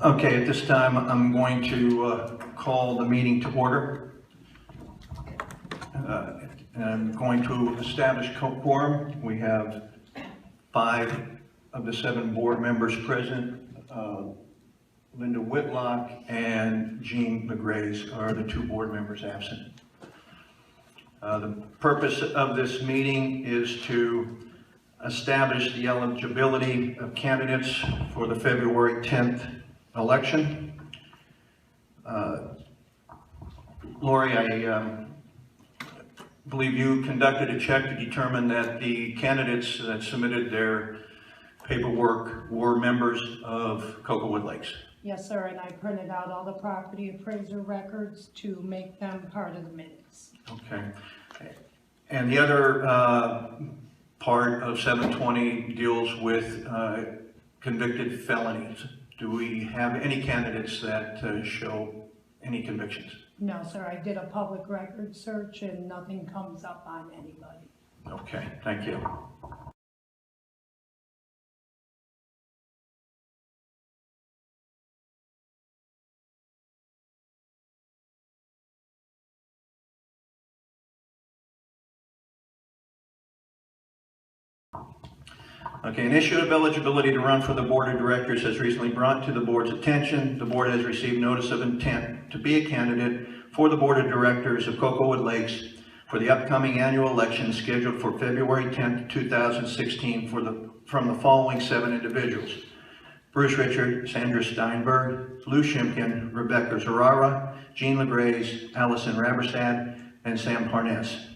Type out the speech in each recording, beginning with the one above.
Okay, at this time, I'm going to call the meeting to order. And I'm going to establish quorum. We have 5 of the 7 board members present. Linda Whitlock and Jean McGraze are the 2 board members absent. The purpose of this meeting is to establish the eligibility of candidates for the February 10th election. Lori, I believe you conducted a check to determine that the candidates that submitted their paperwork were members of Cocowood Lakes. Yes, sir, and I printed out all the property appraiser records to make them part of the minutes. Okay. And the other part of 720 deals with convicted felonies. Do we have any candidates that show any convictions? No, sir, I did a public record search and nothing comes up on anybody. Okay, thank you. Okay, an issue of eligibility to run for the board of directors has recently brought to the board's attention. The board has received notice of intent to be a candidate for the board of directors of Cocowood Lakes for the upcoming annual election scheduled for February 10th, 2016 from the following 7 individuals: Bruce Richard, Sandra Steinberg, Lou Shimkin, Rebecca Zerara, Jean LaGraze, Allison Raberstad, and Sam Parnes.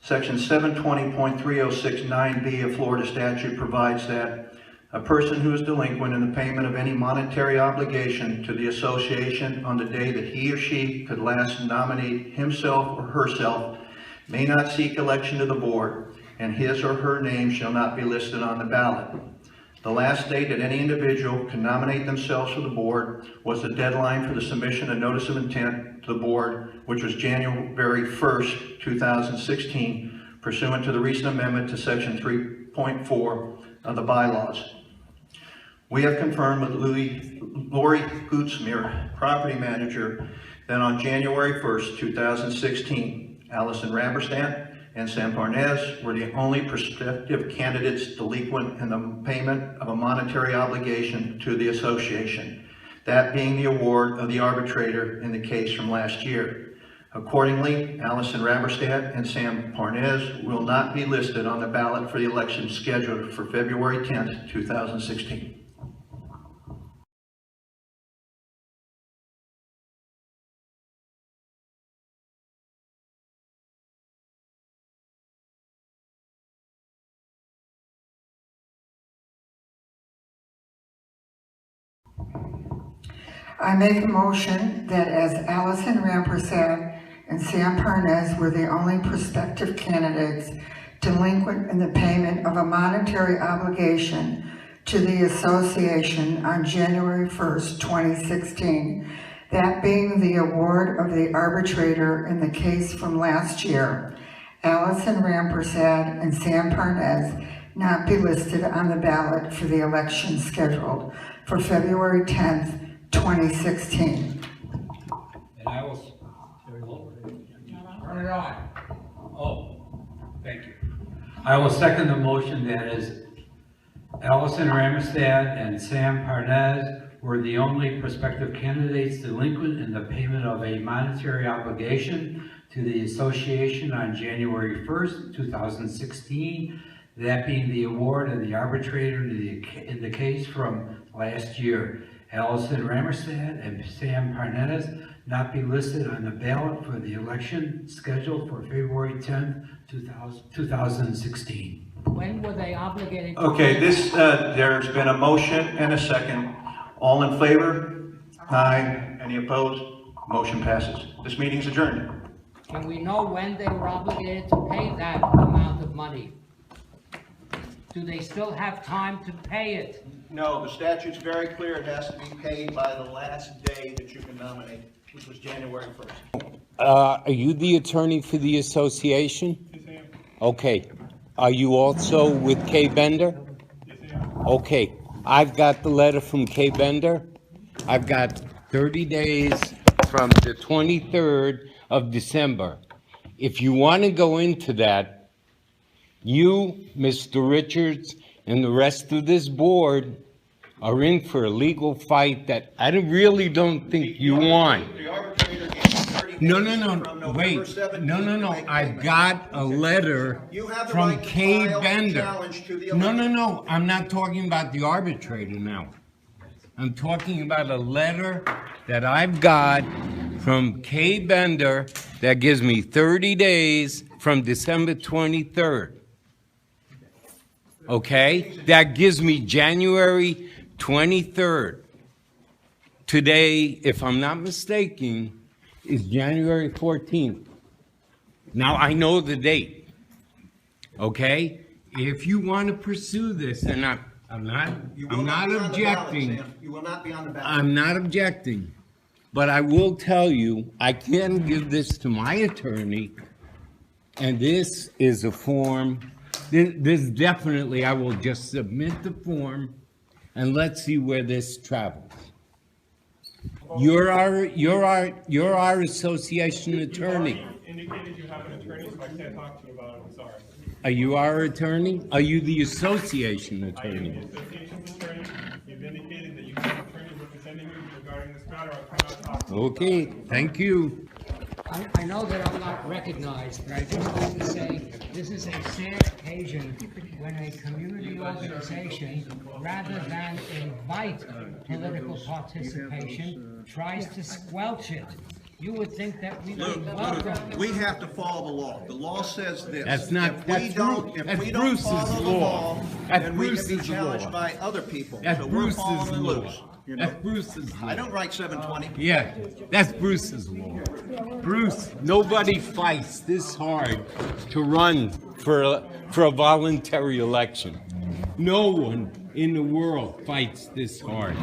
Section 720.3069B of Florida statute provides that a person who is delinquent in the payment of any monetary obligation to the association on the day that he or she could last nominate himself or herself may not seek election to the board, and his or her name shall not be listed on the ballot. The last date that any individual can nominate themselves for the board was the deadline for the submission of notice of intent to the board, which was January 1st, 2016, pursuant to the recent amendment to section 3.4 of the bylaws. We have confirmed with Lori Gutzmir, property manager, that on January 1st, 2016, Allison Raberstadt and Sam Parnes were the only prospective candidates delinquent in the payment of a monetary obligation to the association, that being the award of the arbitrator in the case from last year. Accordingly, Allison Raberstadt and Sam Parnes will not be listed on the ballot for the election scheduled for February 10th, 2016. I make a motion that as Allison Rampersad and Sam Parnes were the only prospective candidates delinquent in the payment of a monetary obligation to the association on January 1st, 2016, that being the award of the arbitrator in the case from last year, Allison Rampersad and Sam Parnes not be listed on the ballot for the election scheduled for February 10th, 2016. And I will, turn it on. Oh, thank you. I will second the motion that is Allison Ramestad and Sam Parnes were the only prospective candidates delinquent in the payment of a monetary obligation to the association on January 1st, 2016, that being the award of the arbitrator in the case from last year. Allison Ramestad and Sam Parnes not be listed on the ballot for the election scheduled for February 10th, 2016. When were they obligated to? Okay, there's been a motion and a second. All in favor? Aye. Any opposed? Motion passes. This meeting's adjourned. Can we know when they were obligated to pay that amount of money? Do they still have time to pay it? No, the statute's very clear. It has to be paid by the last day that you can nominate, which was January 1st. Are you the attorney for the association? Yes, I am. Okay. Are you also with Kay Bender? Yes, I am. Okay, I've got the letter from Kay Bender. I've got 30 days from the 23rd of December. If you want to go into that, you, Mr. Richards, and the rest of this board are in for a legal fight that I really don't think you want. The arbitrator gave you 30 No, days no, from no, November wait, 17th no, no, to no, make I've payment. got a letter You have the from right to Kay file a Bender. challenge to the No, no, election. no, I'm not talking about the arbitrator now. I'm talking about a letter that I've got from Kay Bender that gives me 30 days from December 23rd. Okay? That gives me January 23rd. Today, if I'm not mistaken, is January 14th. Now, I know the date. Okay? If you want to pursue this, and I'm not You will not be on the ballot, objecting. Sam. You will not be on the ballot. I'm not objecting, but I will tell you, I can give this to my attorney, and this is a form, this definitely, I will just submit the form, and let's see where this travels. You're our association attorney. Indicated you have an attorney, so I can't talk to you about it, I'm sorry. Are you our attorney? Are you the association I am attorney? the association's attorney, you've indicated that you have an attorney representing you regarding this matter, I cannot talk to you. Okay, thank you. I know that I'm not recognized, but I just want to say, this is a sad occasion when a community organization, rather than invite political participation, tries to squelch it. You would think that we would welcome. We have to follow the law. The law says this. That's not- If we that's don't, Bru- if that's we don't Bruce's follow the law. law, That's then we can be Bruce's challenged law. by other people. That's So we're Bruce's following law. loose, you know? That's Bruce's law. I don't write 720. Yeah, that's Bruce's law. Bruce, nobody fights this hard to run for a voluntary election. No one in the world fights this hard.